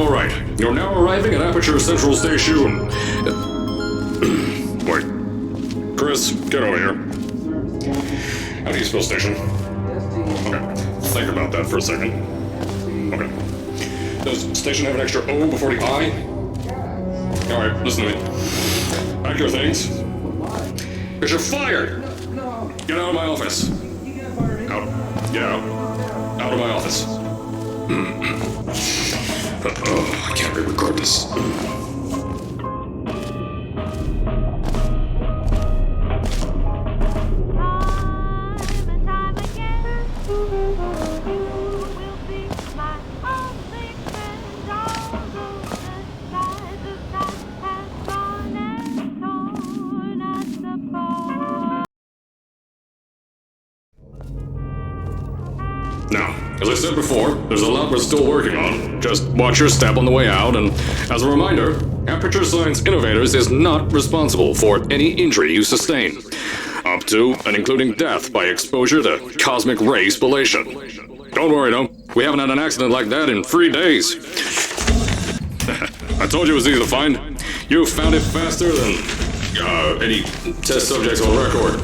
Alright, you're now arriving at Aperture Central Station. Wait. Chris, get over here. How do you spell station? Okay, think about that for a second. Okay. Does station have an extra O before the I? Alright, listen to me. Pack your things. Because you're fired! Get out of my office. Out. Get out. Out of my office. Oh, I can't re-record this. Now, as I said before, there's a lot we're still working on. Just watch your step on the way out, and as a reminder, Aperture Science Innovators is not responsible for any injury you sustain, up to and including death by exposure to cosmic ray spallation. Don't worry though, we haven't had an accident like that in 3 days. I told you it was easy to find. You found it faster than any test subjects on record.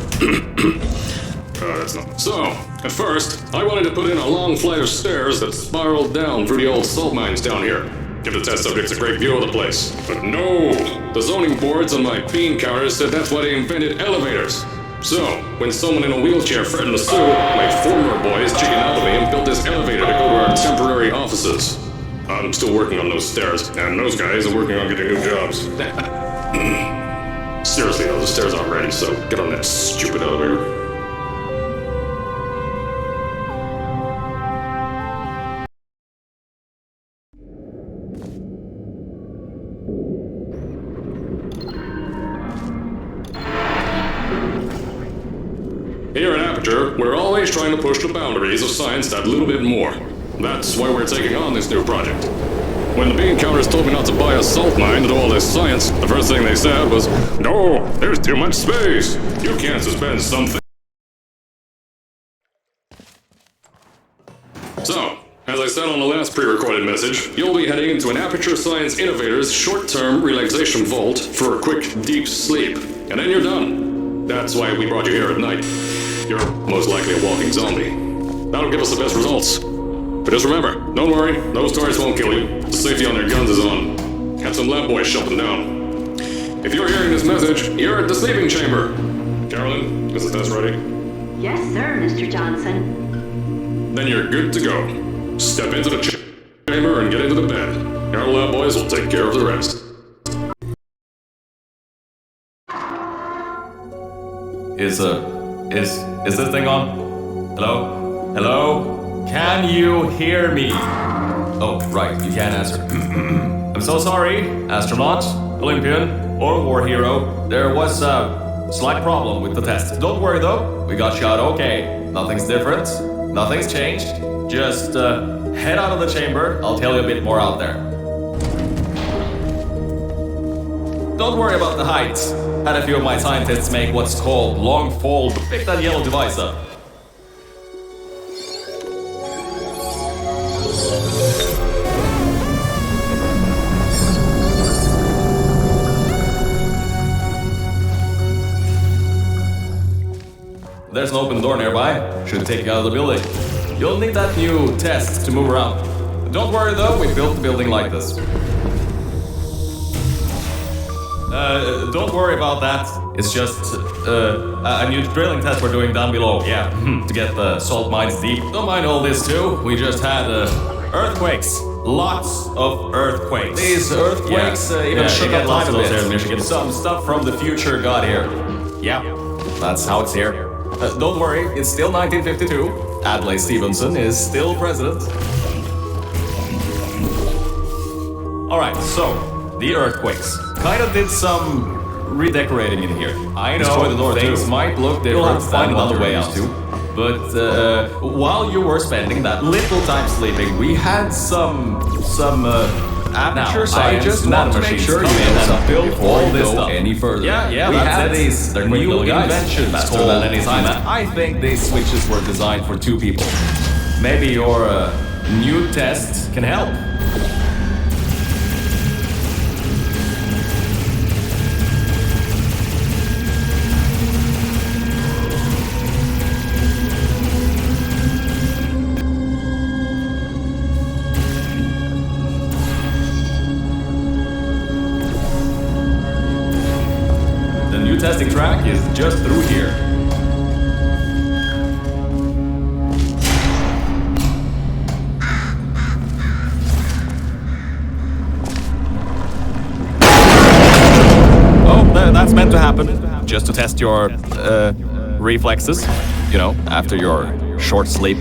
That's not. So, at first, I wanted to put in a long flight of stairs that spiraled down through the old salt mines down here. Give the test subjects a great view of the place. But no! The zoning boards on my bean counters said that's why they invented elevators. So, when someone in a wheelchair threatened to sue, my former boys chickened out of me and built this elevator to go to our temporary offices. I'm still working on those stairs, and those guys are working on getting new jobs. Seriously though, the stairs aren't ready, so get on that stupid elevator. Here at Aperture, we're always trying to push the boundaries of science that little bit more. That's why we're taking on this new project. When the bean counters told me not to buy a salt mine to do all this science, the first thing they said was, "No, there's too much space. You can't suspend something." So, as I said on the last pre-recorded message, you'll be heading into an Aperture Science Innovators short-term relaxation vault for a quick, deep sleep. And then you're done. That's why we brought you here at night. You're most likely a walking zombie. That'll give us the best results. But just remember, don't worry, those turrets won't kill you. The safety on their guns is on. Had some lab boys shut them down. If you're hearing this message, you're at the sleeping chamber. Carolyn, is the test ready? Yes, sir, Mr. Johnson. Then you're good to go. Step into the chamber and get into the bed. Our lab boys will take care of the rest. Is this thing on? Hello? Hello? Can you hear me? Oh, right, you can't answer. I'm so sorry, astronaut, Olympian, or war hero. There was a slight problem with the test. Don't worry though, we got shot okay. Nothing's different, nothing's changed. Just head out of the chamber, I'll tell you a bit more out there. Don't worry about the height. Had a few of my scientists make what's called long fold. Pick that yellow device up. There's an open door nearby. Should take you out of the building. You'll need that new test to move around. Don't worry though, we built the building like this. Don't worry about that. It's just a new drilling test we're doing down below. Yeah, to get the salt mines deep. Don't mind all this too. We just had earthquakes. Lots of earthquakes. These earthquakes even shook up lots of those here in Michigan. Some stuff from the future got here. Yeah, that's how it's here. Don't worry, it's still 1952. Adlai Stevenson is still president. Alright, so, the earthquakes. Kind of did some redecorating in here. I know the door things might look different than on the way out too. But while you were spending that little time sleeping, we had some Aperture Science. I just want to make sure you have built all this stuff any further. Yeah, we had these new inventions faster than any time. I think these switches were designed for 2 people. Maybe your new test can help. testing track is just through here. Oh, that's meant to happen. Just to test your reflexes, you know, after your short sleep.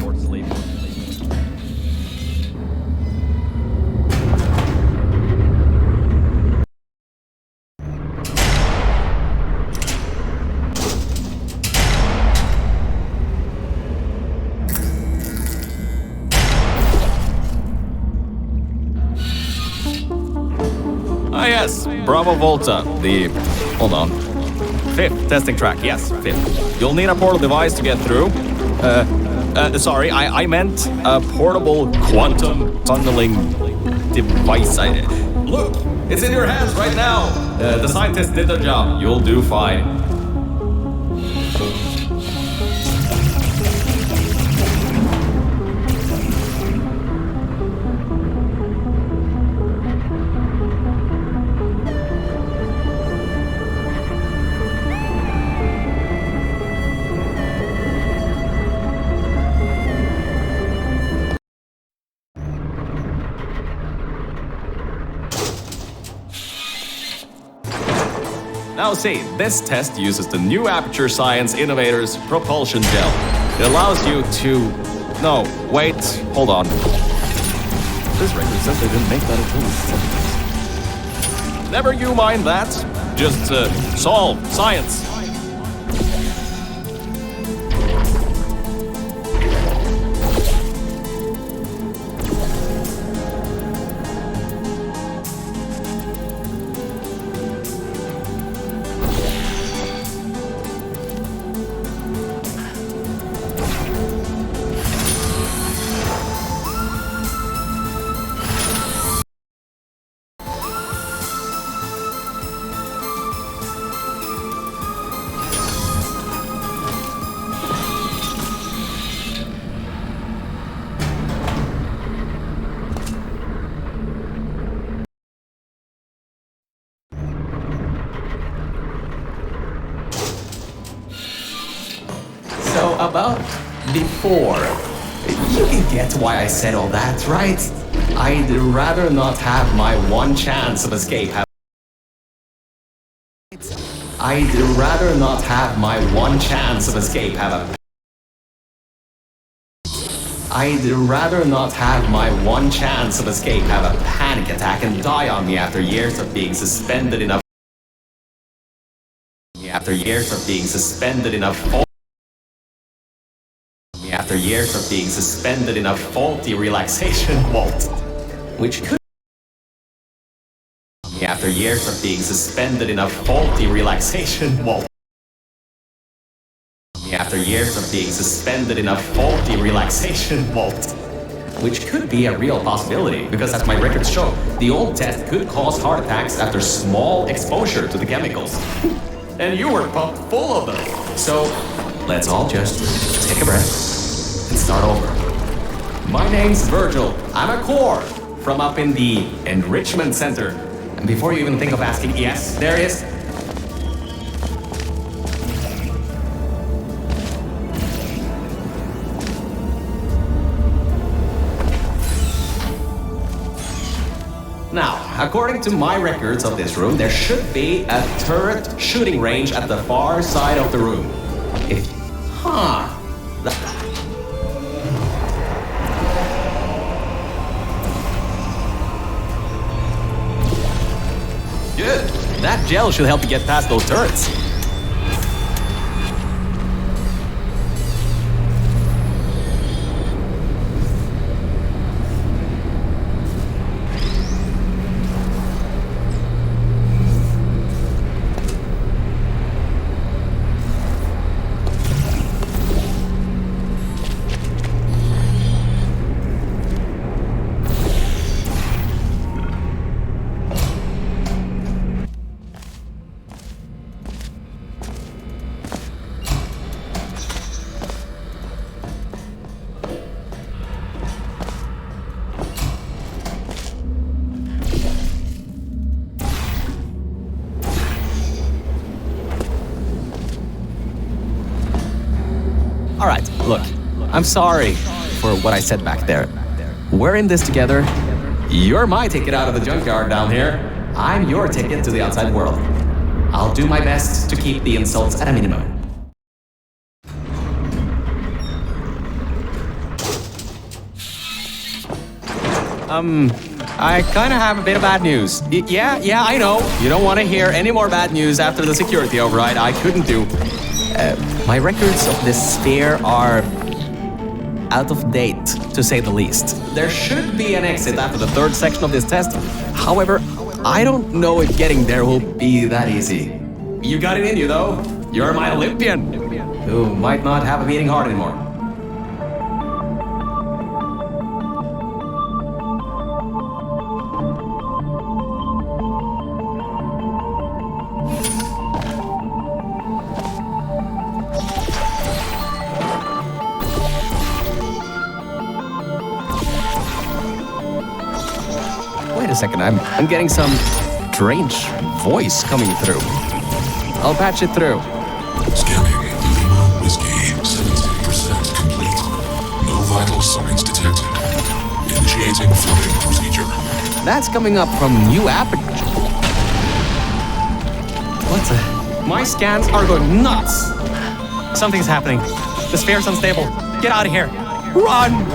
Ah yes, Bravo Volta, the... hold on. 5th testing track, yes, 5th. You'll need a portal device to get through. Sorry, I meant a portable quantum tunneling device. Look, it's in your hands right now. The scientists did their job. You'll do fine. Now see, this test uses the new Aperture Science Innovators Propulsion Gel. It allows you to... no, wait, hold on. This record says they didn't make that at all. Never you mind that. Just solve science. So about before, you can get why I said all that, right? I'd rather not have my one chance of escape. I'd rather not have my one chance of escape have a... I'd rather not have my one chance of escape have a panic attack and die on me after years of being suspended in a... After years of being suspended in a... After years of being suspended in a faulty relaxation vault, which could... After years of being suspended in a faulty relaxation vault. After years of being suspended in a faulty relaxation vault, which could be a real possibility, because as my records show, the old test could cause heart attacks after small exposure to the chemicals. And you were pumped full of them. So, let's all just take a breath and start over. My name's Virgil. I'm a core from up in the Enrichment Center. And before you even think of asking, yes, there is. Now, according to my records of this room, there should be a turret shooting range at the far side of the room. Good. That gel should help you get past those turrets. I'm sorry for what I said back there. We're in this together. You're my ticket out of the junkyard down here. I'm your ticket to the outside world. I'll do my best to keep the insults at a minimum. I kinda have a bit of bad news. Yeah, I know. You don't want to hear any more bad news after the security override. I couldn't do. My records of this sphere are out of date, to say the least. There should be an exit after the third section of this test. However, I don't know if getting there will be that easy. You got it in you, though. You're my Olympian, who might not have a beating heart anymore. Wait a second, I'm getting some strange voice coming through. I'll patch it through. Scanning Lima Whiskey, 70% complete. No vital signs detected. Initiating flooding procedure. That's coming up from new app. What the? My scans are going nuts. Something's happening. The sphere's unstable. Get out of here. Run!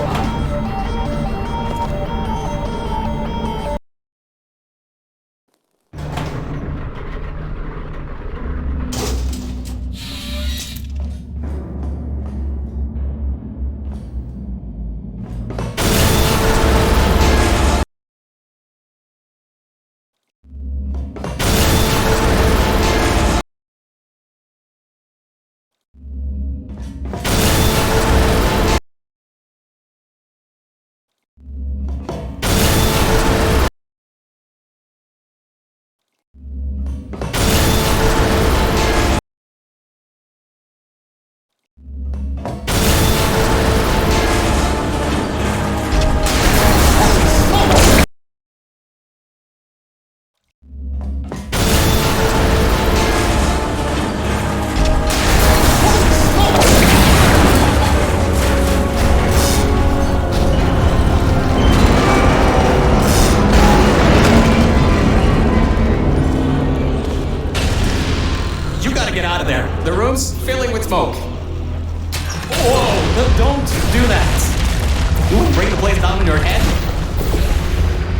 The room's filling with smoke. Whoa, don't do that. You wouldn't bring the place down on your head?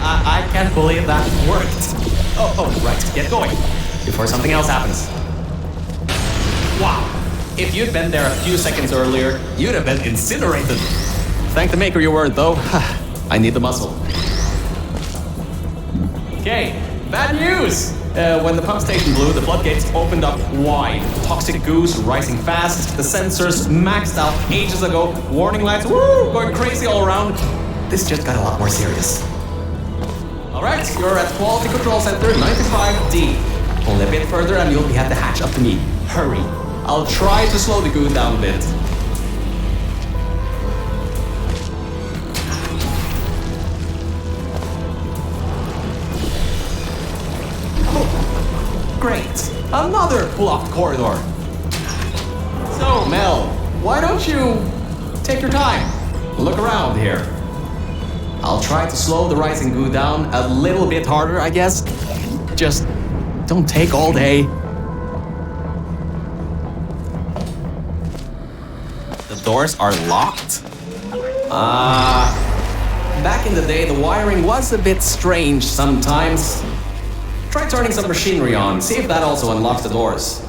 I can't believe that worked. Oh, right, get going, before something else happens. Wow, if you'd been there a few seconds earlier, you'd have been incinerated. Thank the maker you weren't, though. I need the muscle. Okay, bad news! When the pump station blew, the floodgates opened up wide. Toxic goose rising fast, the sensors maxed out ages ago, warning lights going crazy all around. This just got a lot more serious. Alright, you're at Quality Control Center 95D. Only a bit further and you'll be at the hatch up to me. Hurry. I'll try to slow the goo down a bit. Great! Another blocked corridor! So, Mel, why don't you take your time? Look around here. I'll try to slow the rising goo down a little bit harder, I guess. Just don't take all day. The doors are locked? Back in the day, the wiring was a bit strange sometimes. Try turning some machinery on, see if that also unlocks the doors.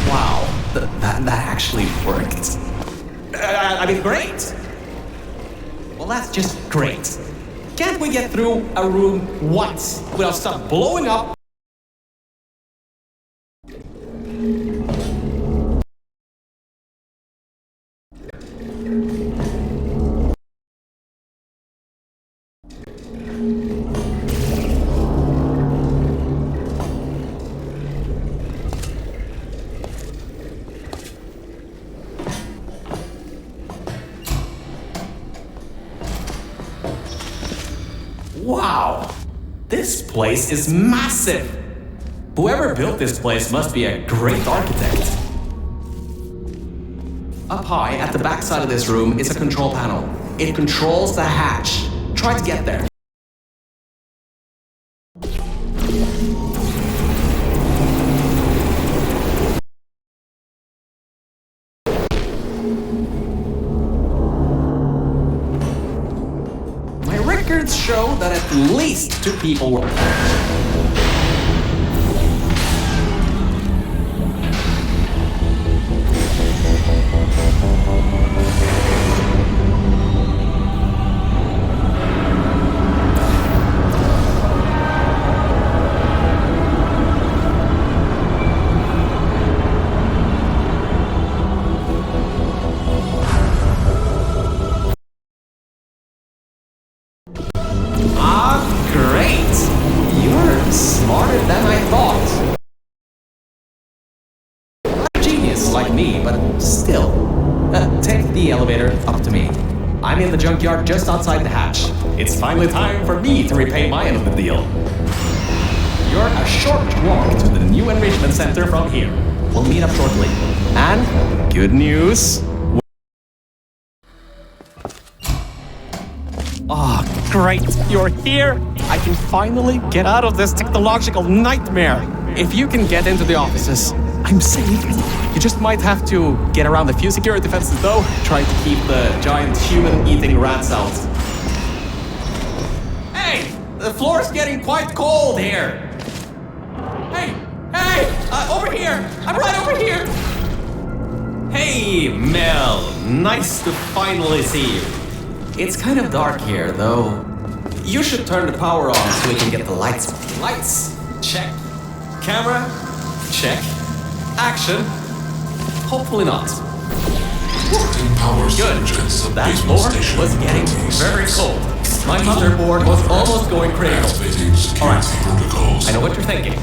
Wow, that actually worked. I mean, great! Well, that's just great. Can't we get through a room once without stuff blowing up? Wow, this place is massive. Whoever built this place must be a great architect. Up high, at the back side of this room, is a control panel. It controls the hatch. Try to get there. My records show that at least 2 people were... Great! You're smarter than I thought. Not a genius like me, but still. Take the elevator up to me. I'm in the junkyard just outside the hatch. It's finally time for me to repay my end of the deal. You're a short walk to the new enrichment center from here. We'll meet up shortly. And good news. Oh, great, you're here! I can finally get out of this technological nightmare! If you can get into the offices, I'm safe. You just might have to get around a few security fences though, trying to keep the giant human-eating rats out. Hey! The floor's getting quite cold here! Hey! Over here! I'm right over here! Hey, Mel! Nice to finally see you. It's kind of dark here, though. You should turn the power on so we can get the lights. Lights, check. Camera, check. Action. Hopefully not. Good. That floor was getting very cold. My motherboard was almost going critical. Alright, I know what you're thinking.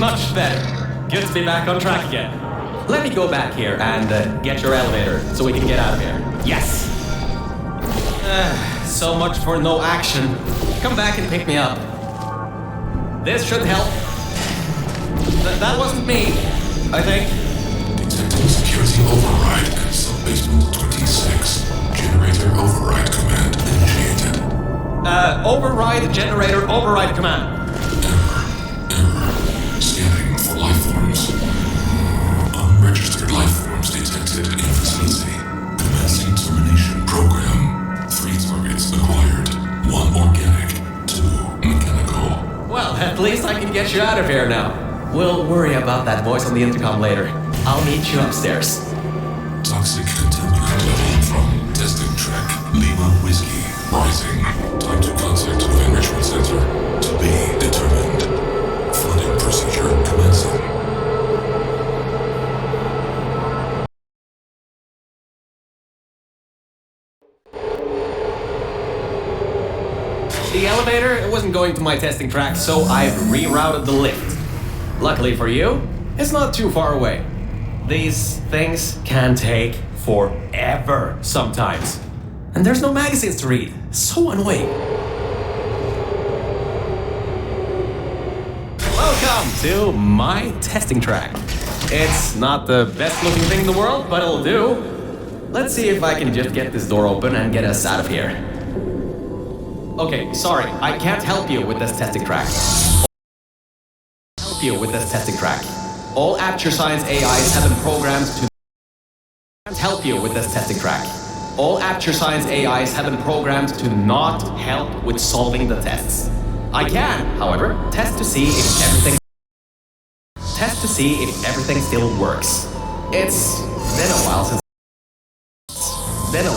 Much better. Good to be back on track again. Let me go back here and get your elevator so we can get out of here. Yes. So much for no action. Come back and pick me up. This should help. That wasn't me, I think. Detecting security override at sub-basement 26. Generator override command initiated. Override generator override command. Error. Scanning for life forms. Unregistered life forms detected in facility. Commencing termination program. 3 targets acquired. 1 organic, 2 mechanical. Well, at least I can get you out of here now. We'll worry about that voice on the intercom later. I'll meet you upstairs. Toxic contaminant level from testing track Lima Whiskey rising. Time to contact the enrichment center to be determined. Flooding procedure commencing. The elevator wasn't going to my testing track, so I've rerouted the lift. Luckily for you, it's not too far away. These things can take forever sometimes. And there's no magazines to read. So annoying. Welcome to my testing track. It's not the best looking thing in the world, but it'll do. Let's see if I can just get this door open and get us out of here. Okay, sorry, I can't help you with this testing track. All Aperture Science AIs have been programmed to... Can't help you with this testing track. All Aperture Science AIs have been programmed to not help with solving the tests. I can, however, test to see if everything still works. It's been a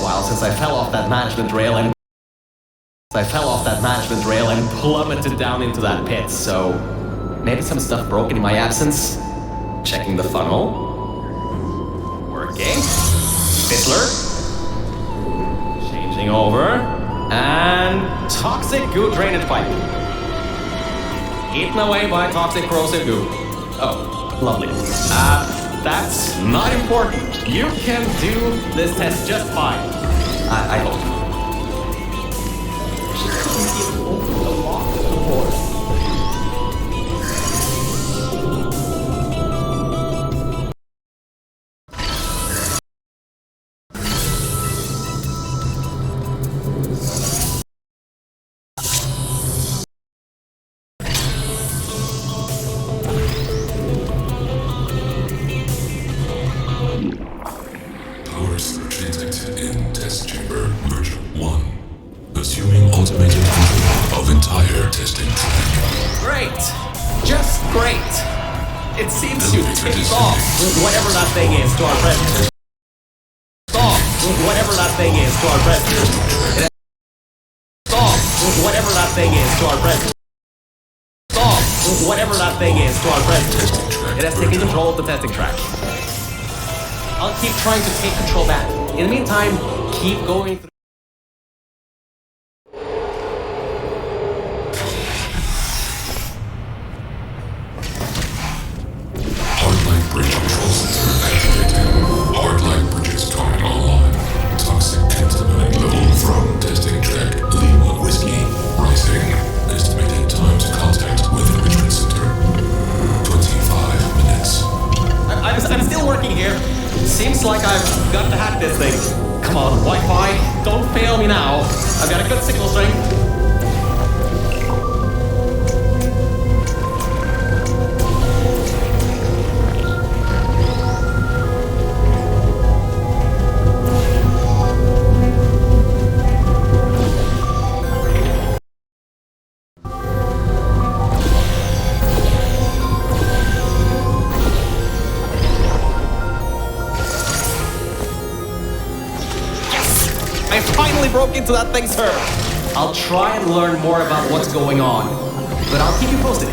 while since I fell off that management rail and plummeted down into that pit, so maybe some stuff broken in my absence. Checking the funnel. Working. Fiddler. Changing over. And toxic goo drainage pipe. Eaten away by toxic corrosive goo. Oh, lovely. That's not important. You can do this test just fine. I hope. It seems you ticked off whatever that thing is to our president. Stop whatever that thing is to our president. Stop whatever that thing is to our president. Stop whatever that thing is to our president. It has taken control of the testing track. I'll keep trying to take control back. In the meantime, keep going through. Hardline bridge control center activated. Hardline bridges coming online. Toxic contaminant level from testing track Lima Whiskey rising. Estimated time to contact with enrichment center 25 minutes. I'm still working here. Seems like I've got to hack this thing. Come on, Wi-Fi, don't fail me now. I've got a good signal strength. I finally broke into that thing's server. I'll try and learn more about what's going on, but I'll keep you posted.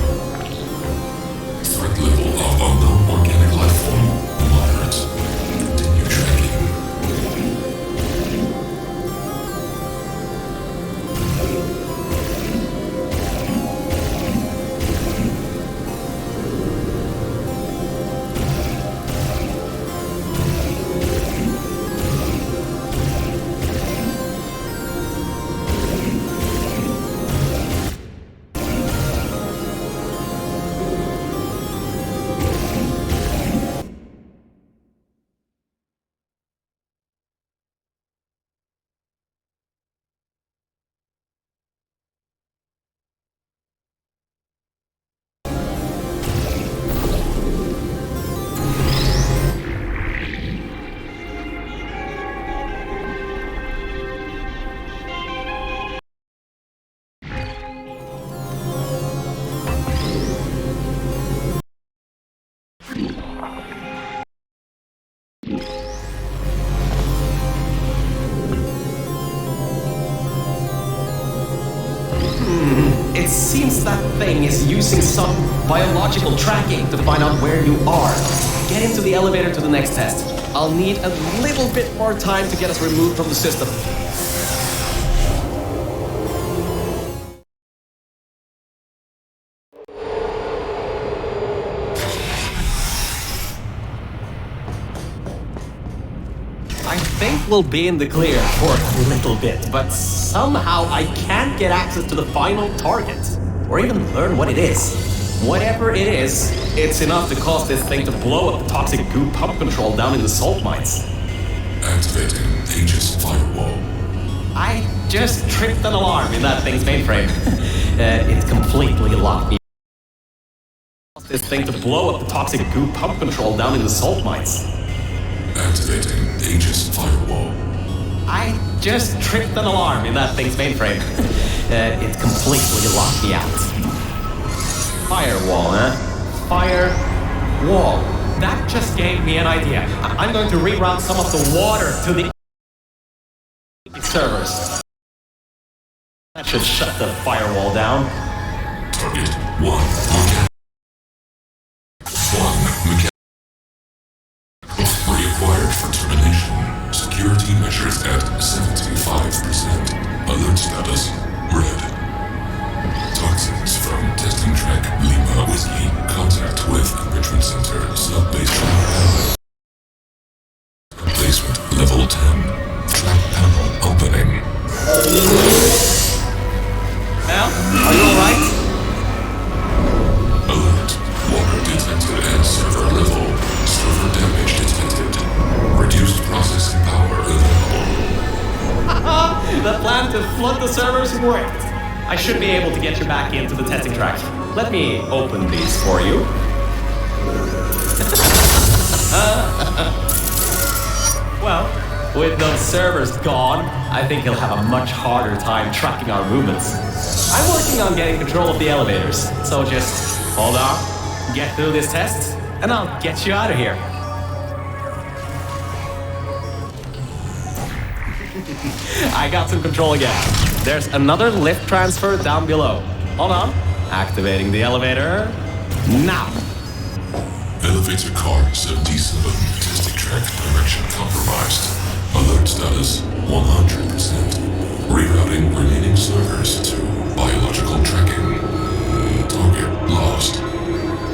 Threat level of unknown organic life form moderate. Continue tracking. It seems that thing is using some biological tracking to find out where you are. Get into the elevator to the next test. I'll need a little bit more time to get us removed from the system. I think we'll be in the clear for a little bit, but somehow I can't get access to the final target, or even learn what it is. Whatever it is, it's enough to cause this thing to blow up the toxic goo pump control down in the salt mines. Activating Aegis firewall. I just tripped an alarm in that thing's mainframe. It completely locked me. This thing to blow up the toxic goo pump control down in the salt mines. Activating Aegis firewall. I just tripped an alarm in that thing's mainframe. It completely locked me out. Firewall, huh? Firewall. That just gave me an idea. I'm going to reroute some of the water to the servers. That should shut the firewall down. Target 1. Mechanical. Reacquired for termination. Security measures at 75%. Alert status red. Toxins from testing track Lima Whiskey. Contact with enrichment center sub-base track. Placement level 10. Track panel opening. Al, are you alright? Alert. Water detected at server level. Server damage detected. Reduced processing power available. The plan to flood the servers worked. I should be able to get you back into the testing track. Let me open these for you. Well, with those servers gone, I think he'll have a much harder time tracking our movements. I'm working on getting control of the elevators, so just hold on, get through this test, and I'll get you out of here. I got some control again. There's another lift transfer down below. Hold on. Activating the elevator. Now. Elevator car 77. Testing track direction compromised. Alert status 100%. Rerouting remaining servers to biological tracking. Target lost.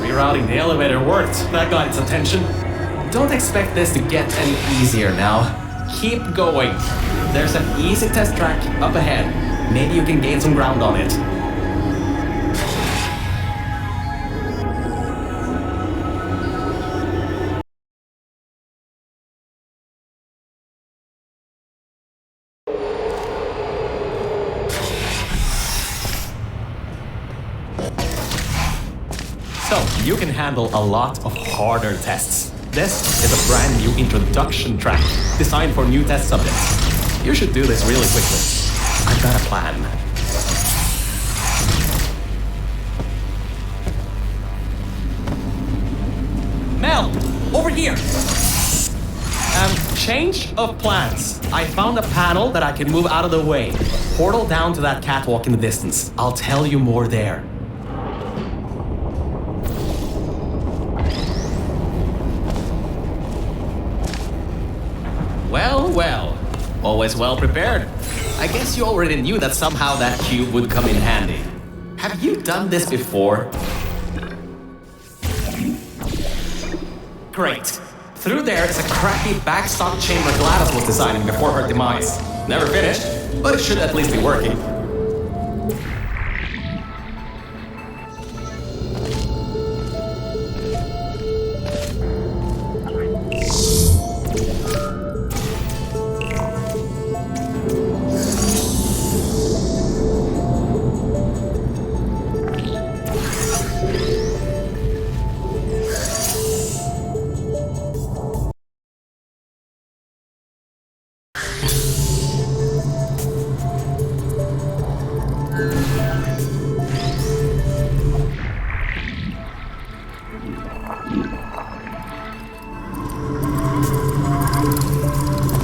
Rerouting the elevator worked. That got its attention. Don't expect this to get any easier now. Keep going. There's an easy test track up ahead. Maybe you can gain some ground on it. So, you can handle a lot of harder tests. This is a brand new introduction track designed for new test subjects. You should do this really quickly. I've got a plan. Mel, over here! Change of plans. I found a panel that I can move out of the way. Portal down to that catwalk in the distance. I'll tell you more there. Well, well. Always well prepared. I guess you already knew that somehow that cube would come in handy. Have you done this before? Great. Through there is a crappy backstop chamber Gladys was designing before her demise. Never finished, but it should at least be working.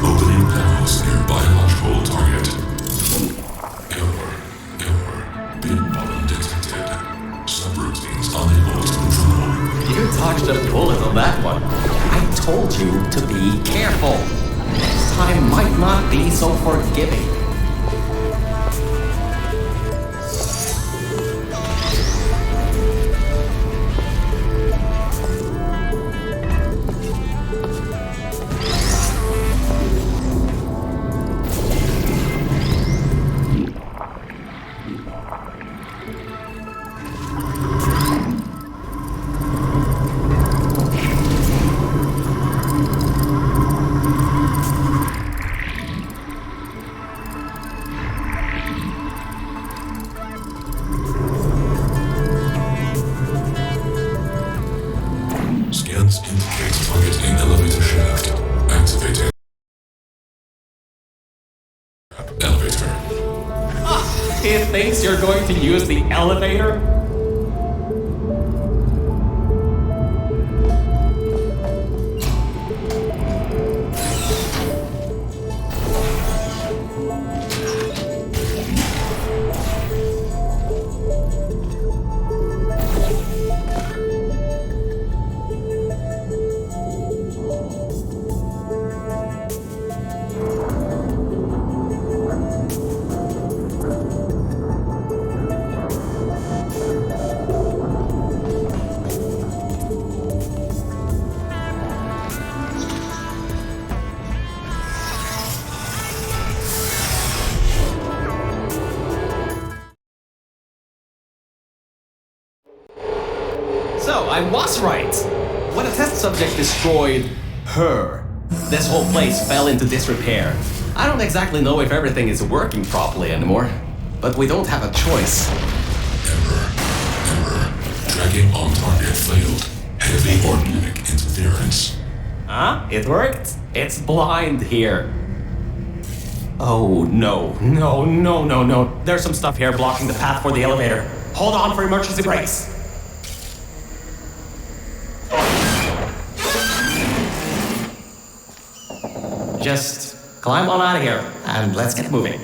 Opening panels near biological target. Error. Bin bottom detected. Subroutines unable to control. You dodged a bullet on that one. I told you to be careful. Next time might not be so forgiving. Scans indicate targeting elevator shaft. Activating. Elevator. He thinks you're going to use the elevator? So, I was right. When a test subject destroyed her, this whole place fell into disrepair. I don't exactly know if everything is working properly anymore, but we don't have a choice. Error. Tracking on target failed. Heavy organic interference. Huh? It worked? It's blind here. Oh, no. There's some stuff here blocking the path for the elevator. Hold on for emergency brakes. just climb on out of here and let's get moving.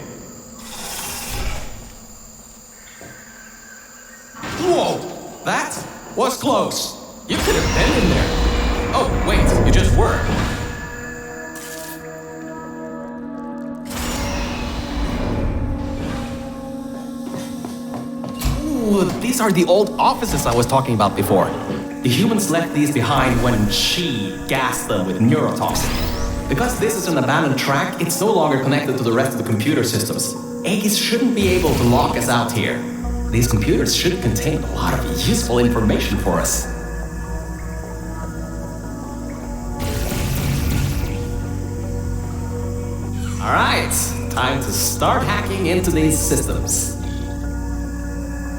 Whoa! That was close. You could have been in there. Oh, wait, you just were. Ooh, these are the old offices I was talking about before. The humans left these behind when she gassed them with neurotoxin. Because this is an abandoned track, it's no longer connected to the rest of the computer systems. Aegis shouldn't be able to lock us out here. These computers should contain a lot of useful information for us. Alright, time to start hacking into these systems.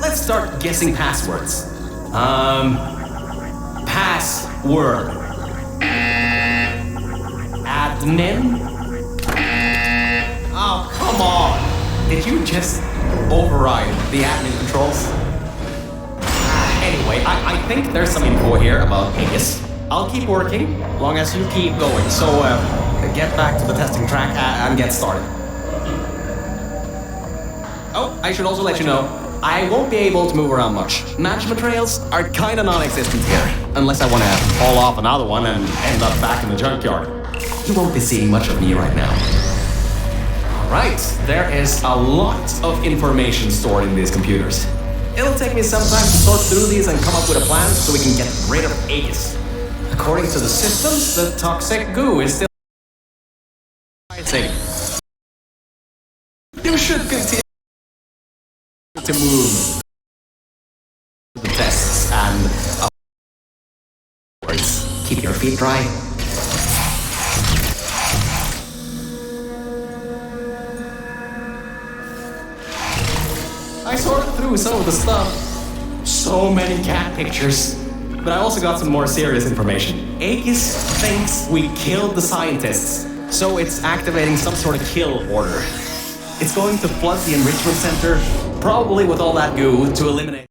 Let's start guessing passwords. Password. Admin? Oh, come on! Did you just override the admin controls? Anyway, I think there's some info here about Aegis. I'll keep working, long as you keep going. So, get back to the testing track and get started. Oh, I should also let you know, I won't be able to move around much. Management rails are kinda non-existent here, unless I want to haul off another one and end up back in the junkyard. You won't be seeing much of me right now. Alright, there is a lot of information stored in these computers. It'll take me some time to sort through these and come up with a plan so we can get rid of Aegis. According to the systems, the toxic goo is still fighting. You should continue to move the tests and keep your feet dry. I sorted through some of the stuff. So many cat pictures. But I also got some more serious information. Aegis thinks we killed the scientists, so it's activating some sort of kill order. It's going to flood the enrichment center, probably with all that goo, to eliminate.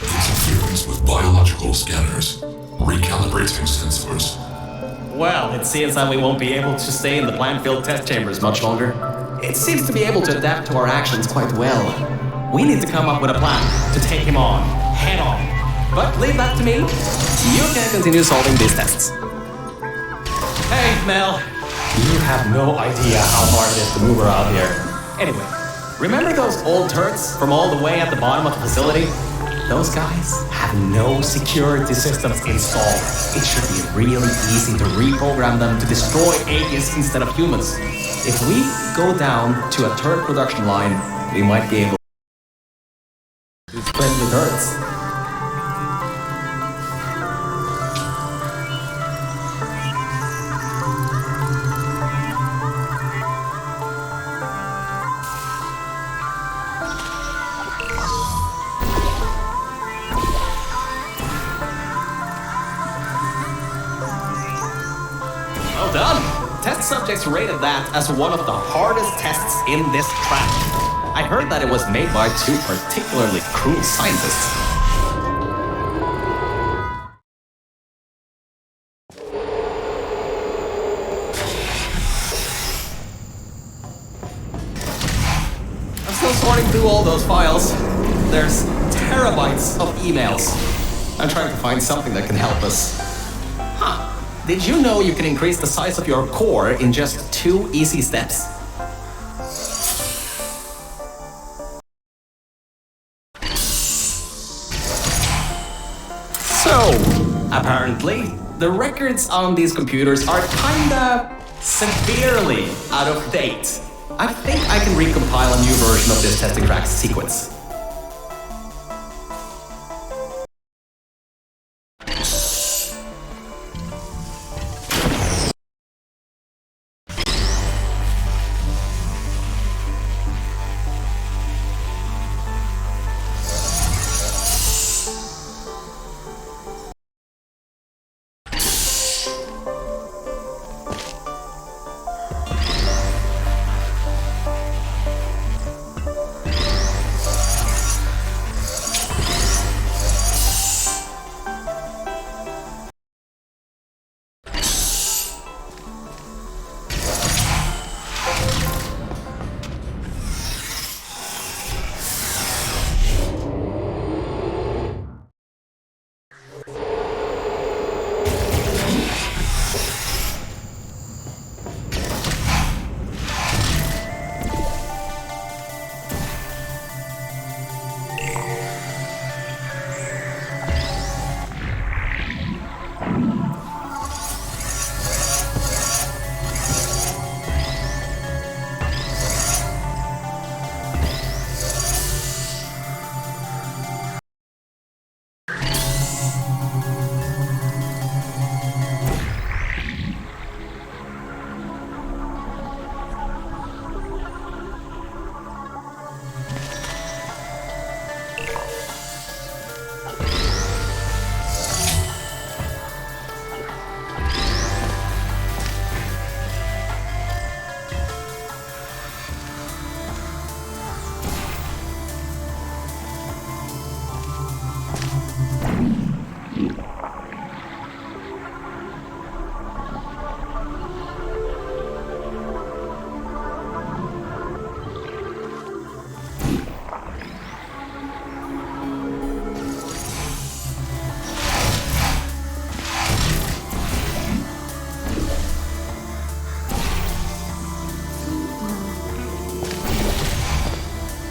Interference with biological scanners. Recalibrating sensors. Well, it seems that we won't be able to stay in the plant-filled test chambers much longer. It seems to be able to adapt to our actions quite well. We need to come up with a plan to take him on, head on. But leave that to me. You can continue solving these tests. Hey, Mel. You have no idea how hard it is to move around here. Anyway, remember those old turrets from all the way at the bottom of the facility? Those guys have no security systems installed. It should be really easy to reprogram them to destroy Aegis instead of humans. If we go down to a turret production line, we might be able to spread the turrets. Well done! Test subjects rated that as one of the hardest tests in this track. I heard that it was made by two particularly cruel scientists. I'm still sorting through all those files. There's terabytes of emails. I'm trying to find something that can help us. Huh. Did you know you can increase the size of your core in just 2 easy steps? So, apparently, the records on these computers are kinda severely out of date. I think I can recompile a new version of this testing track sequence.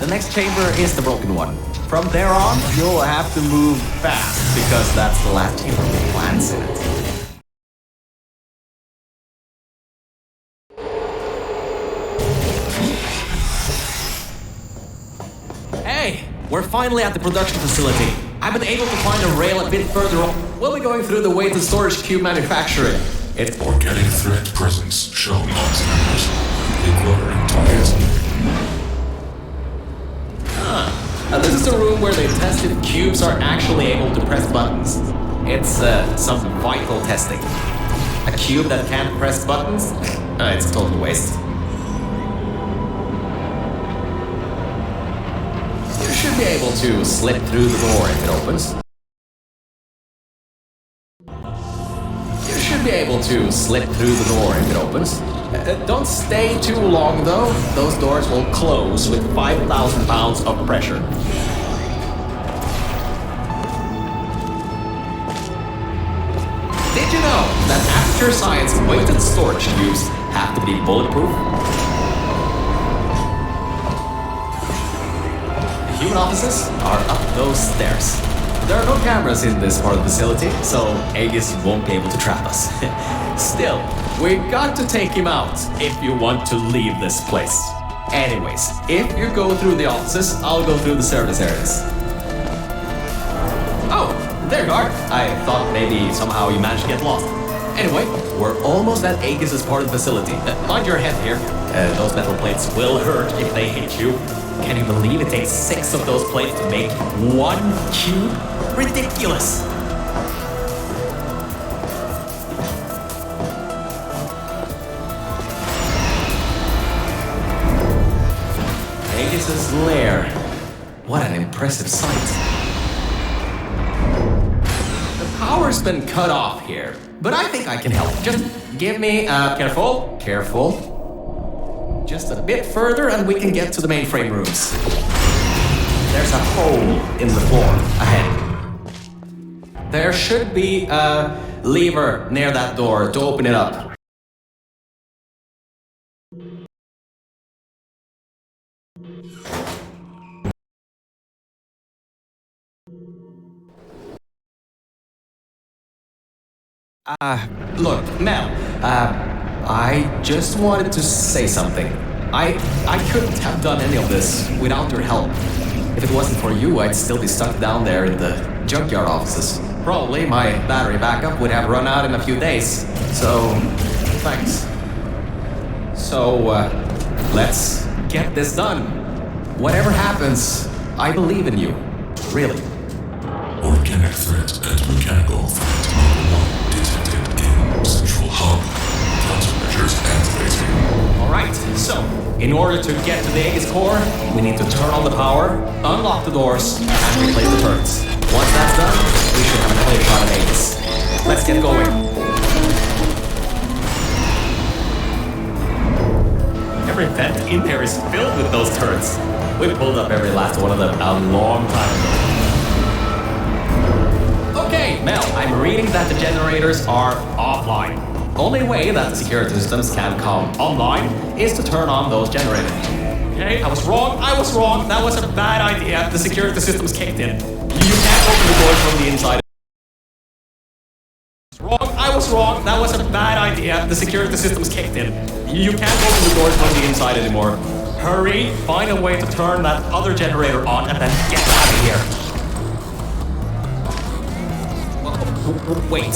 The next chamber is the broken one. From there on, you'll have to move fast, because that's the last chamber with plants in it. Hey, we're finally at the production facility. I've been able to find a rail a bit further up. We'll be going through the weighted storage cube manufacturing. It's Organic threat presence shown on scanners. Requiring target. This is the room where they test if cubes are actually able to press buttons. It's some vital testing. A cube that can't press buttons? It's a total waste. You should be able to slip through the door if it opens. You should be able to slip through the door if it opens. Don't stay too long though. Those doors will close with 5,000 pounds of pressure. Did you know that Aperture Science weighted storage cubes have to be bulletproof? The human offices are up those stairs. There are no cameras in this part of the facility, so Aegis won't be able to trap us. Still, we've got to take him out if you want to leave this place. Anyways, if you go through the offices, I'll go through the service areas. Oh, there you are. I thought maybe somehow you managed to get lost. Anyway, we're almost at Aegis' part of the facility. Mind your head here. Those metal plates will hurt if they hit you. Can you believe it takes 6 of those plates to make 1 cube? Ridiculous! Aegis' lair. What an impressive sight. The power's been cut off here, but I think I can help. Just give me, careful, careful. Just a bit further and we can get to the mainframe rooms. There's a hole in the floor ahead. There should be a lever near that door to open it up. Look, Mel, I just wanted to say something. I couldn't have done any of this without your help. If it wasn't for you, I'd still be stuck down there in the junkyard offices. Probably my battery backup would have run out in a few days. So, thanks. So, let's get this done. Whatever happens, I believe in you. Really. Organic threat and mechanical threat number 1 detected in Central Hub. Countermeasures activating. Alright, so, in order to get to the Aegis core, we need to turn on the power, unlock the doors, and replace the turrets. Once that's done, we should have a clear shot at Aegis. Let's get going. Every vent in there is filled with those turrets. We pulled up every last one of them a long time ago. Okay, Mel, I'm reading that the generators are offline. Only way that the security systems can come online is to turn on those generators. Okay, I was wrong, that was a bad idea. The security systems kicked in. You can't open the doors from the inside. I was wrong, that was a bad idea. The security systems kicked in. You can't open the doors from the inside anymore. Hurry, find a way to turn that other generator on and then get out of here. Wait,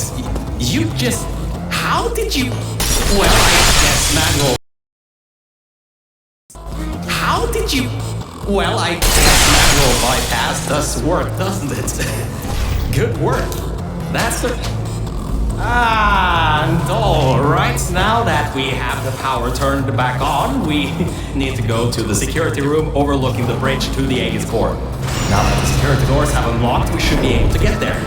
you just... How did you... Well, I guess manual... How did you... Well, I guess manual bypass does work, doesn't it? Good work. That's the... And alright, now that we have the power turned back on, we need to go to the security room overlooking the bridge to the Aegis core. Now that the security doors have unlocked, we should be able to get there.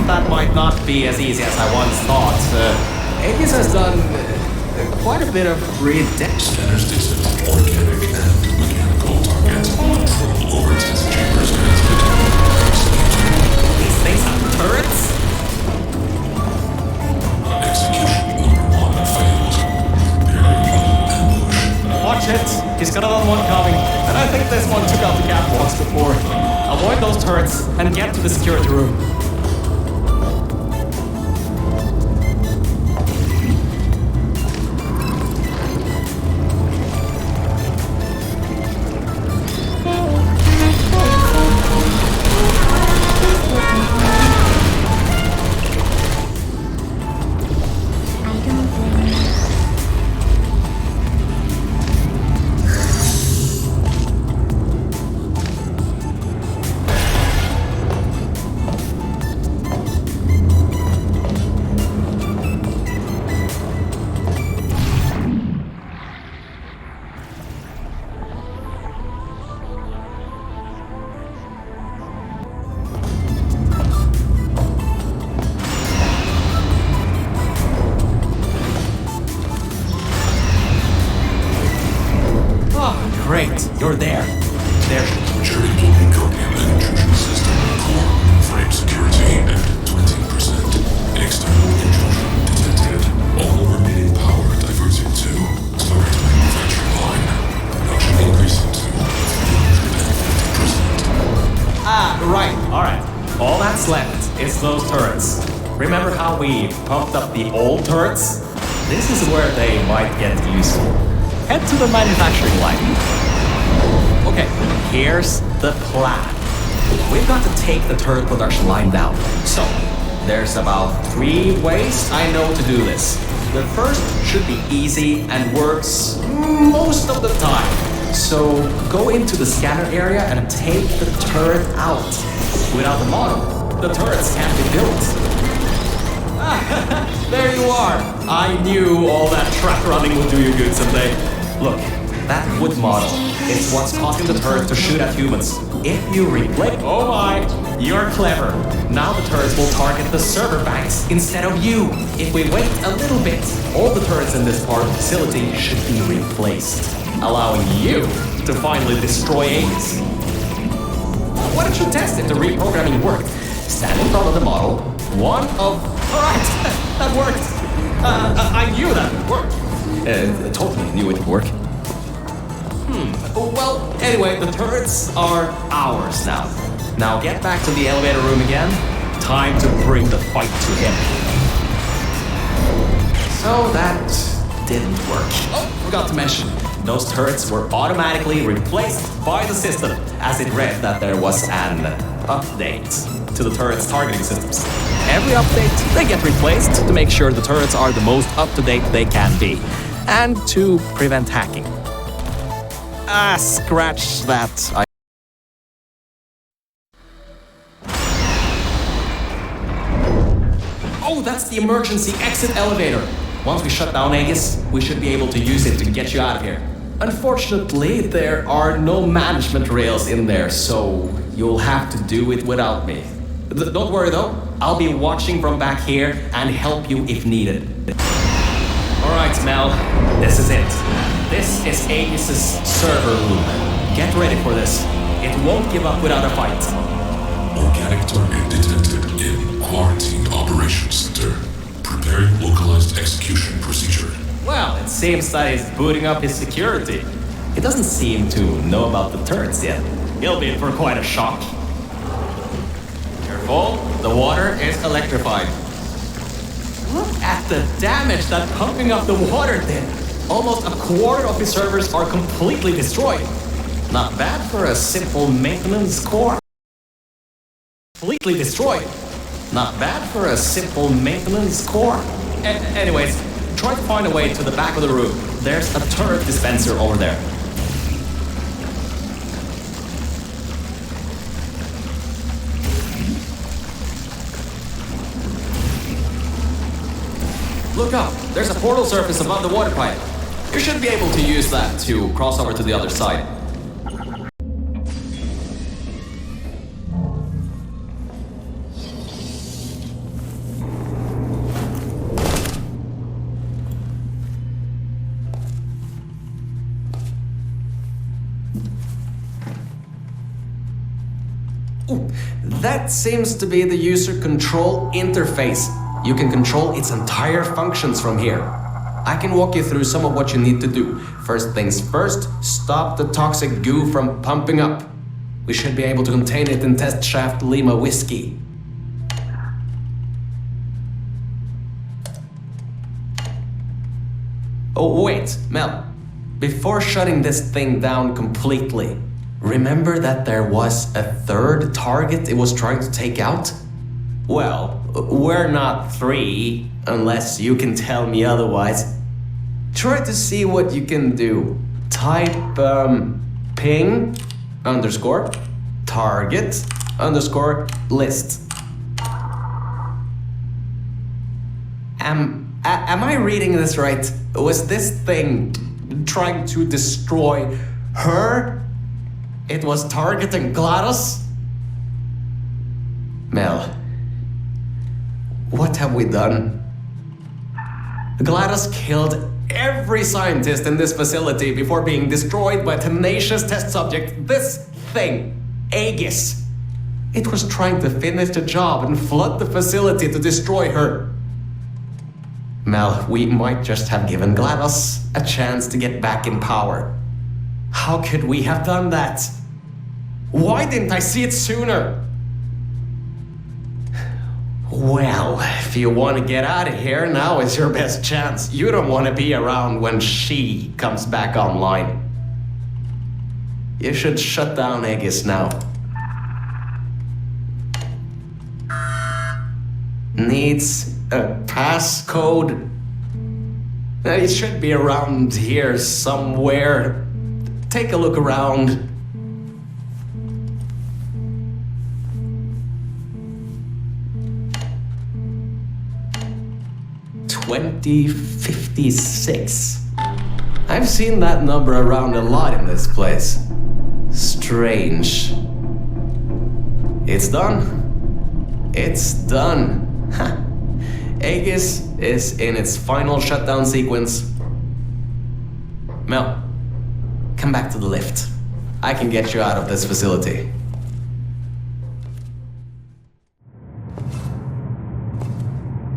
that might not be as easy as I once thought. Aegis has done quite a bit of redex. Scanners detect organic and mechanical targets. Control over test chambers transmitted. These things have turrets? Execution number 1 failed. Preparing ambush. Watch it! He's got another one coming. And I think this one took out the catwalks before. Avoid those turrets and get to the security room. Great, you're there. There. Mature implementing an intrusion system. Core frame security at 20%. External intrusion detected. All remaining power diverted to start manufacturing line. Production increasing to 350%. Right. Alright. All that's left is those turrets. Remember how we pumped up the old turrets? This is where they might get useful. Head to the manufacturing line. Okay, here's the plan. We've got to take the turret production line down. So, there's about 3 ways I know to do this. The first should be easy and works most of the time. So, go into the scanner area and take the turret out. Without the model, the turrets can't be built. There you are! I knew all that track running would do you good someday. Look, that wood model is what's causing the turret to shoot at humans. If you replace... Oh my, you're clever. Now the turrets will target the server banks instead of you. If we wait a little bit, all the turrets in this part of the facility should be replaced, allowing you to finally destroy Aegis. Why don't you test if the reprogramming worked? Stand in front of the model. One of... Alright, that worked. I knew that would work. Totally knew it would work. Well, anyway, the turrets are ours now. Now get back to the elevator room again. Time to bring the fight to him. So that didn't work. Oh, forgot to mention. Those turrets were automatically replaced by the system, as it read that there was an update to the turret's targeting systems. Every update, they get replaced to make sure the turrets are the most up-to-date they can be, and to prevent hacking. Scratch that. Oh, that's the emergency exit elevator. Once we shut down Aegis, we should be able to use it to get you out of here. Unfortunately, there are no management rails in there, so you'll have to do it without me. Don't worry though, I'll be watching from back here and help you if needed. Alright, Mel, this is it. This is Aegis' server room. Get ready for this. It won't give up without a fight. Organic target detected in Quarantine Operations Center. Preparing localized execution procedure. Well, it seems that he's booting up his security. He doesn't seem to know about the turrets yet. He'll be in for quite a shock. Careful, the water is electrified. Look at the damage that pumping up the water did. Almost a quarter of his servers are completely destroyed. Not bad for a simple maintenance core. Completely destroyed. Not bad for a simple maintenance core. Anyways, try to find a way to the back of the room. There's a turret dispenser over there. Look up, there's a portal surface above the water pipe. You should be able to use that to cross over to the other side. That seems to be the user control interface. You can control its entire functions from here. I can walk you through some of what you need to do. First things first, stop the toxic goo from pumping up. We should be able to contain it in Test Shaft Lima Whiskey. Oh, wait, Mel. Before shutting this thing down completely, remember that there was a third target it was trying to take out? Well, we're not three, unless you can tell me otherwise. Try to see what you can do. Type, ping, underscore, target, underscore, list. Am I reading this right? Was this thing trying to destroy her? It was targeting GLaDOS? Mel, what have we done? GLaDOS killed every scientist in this facility before being destroyed by a tenacious test subject. This thing, Aegis. It was trying to finish the job and flood the facility to destroy her. Mel, we might just have given GLaDOS a chance to get back in power. How could we have done that? Why didn't I see it sooner? Well, if you want to get out of here, now is your best chance. You don't want to be around when she comes back online. You should shut down Aegis now. Needs a passcode. It should be around here somewhere. Take a look around. $2056. I've seen that number around a lot in this place. Strange. It's done. It's done. Aegis is in its final shutdown sequence. Mel, come back to the lift. I can get you out of this facility.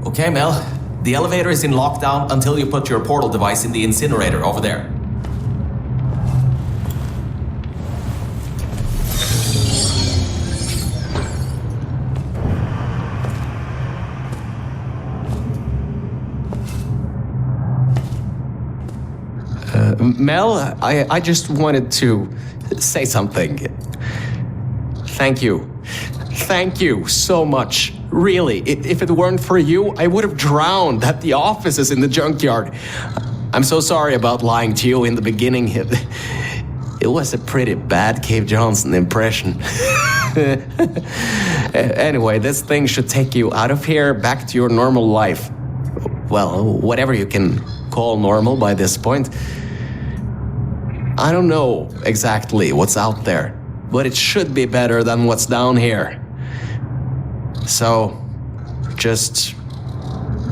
Okay, Mel. The elevator is in lockdown until you put your portal device in the incinerator over there. Mel, I just wanted to say something. Thank you. Thank you so much. Really, if it weren't for you, I would have drowned at the offices in the junkyard. I'm so sorry about lying to you in the beginning. It was a pretty bad Cave Johnson impression. Anyway, this thing should take you out of here, back to your normal life. Well, whatever you can call normal by this point. I don't know exactly what's out there, but it should be better than what's down here. So, just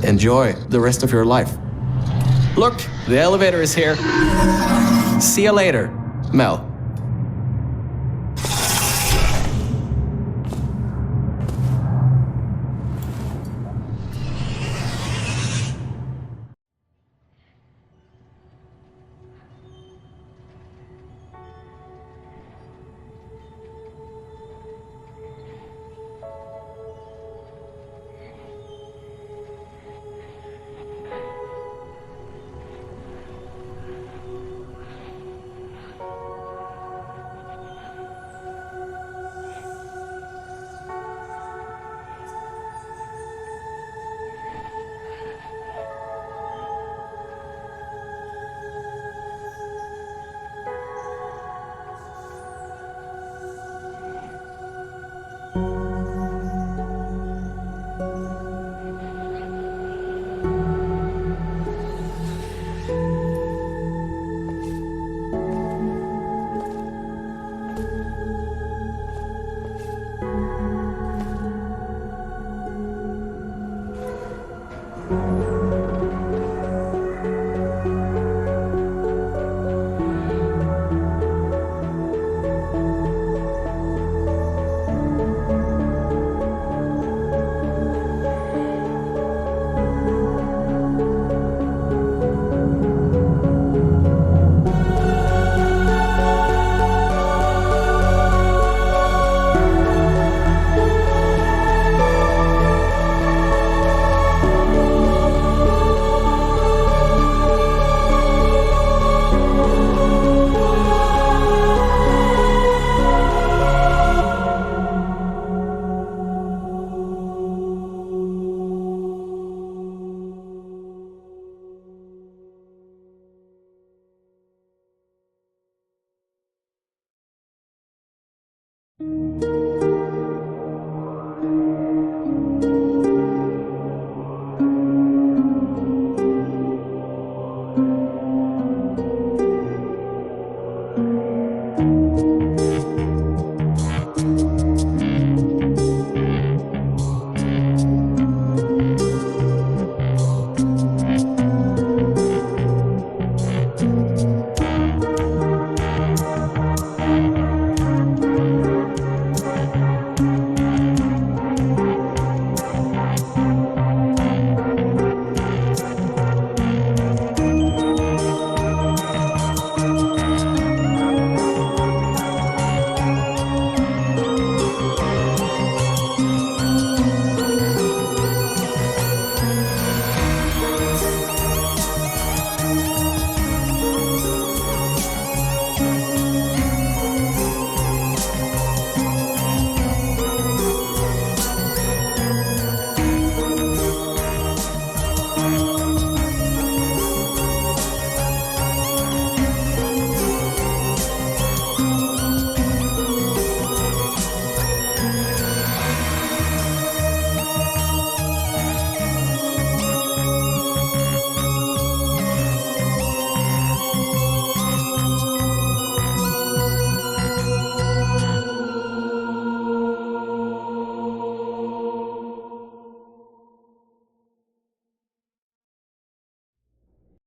enjoy the rest of your life. Look, the elevator is here. See you later, Mel.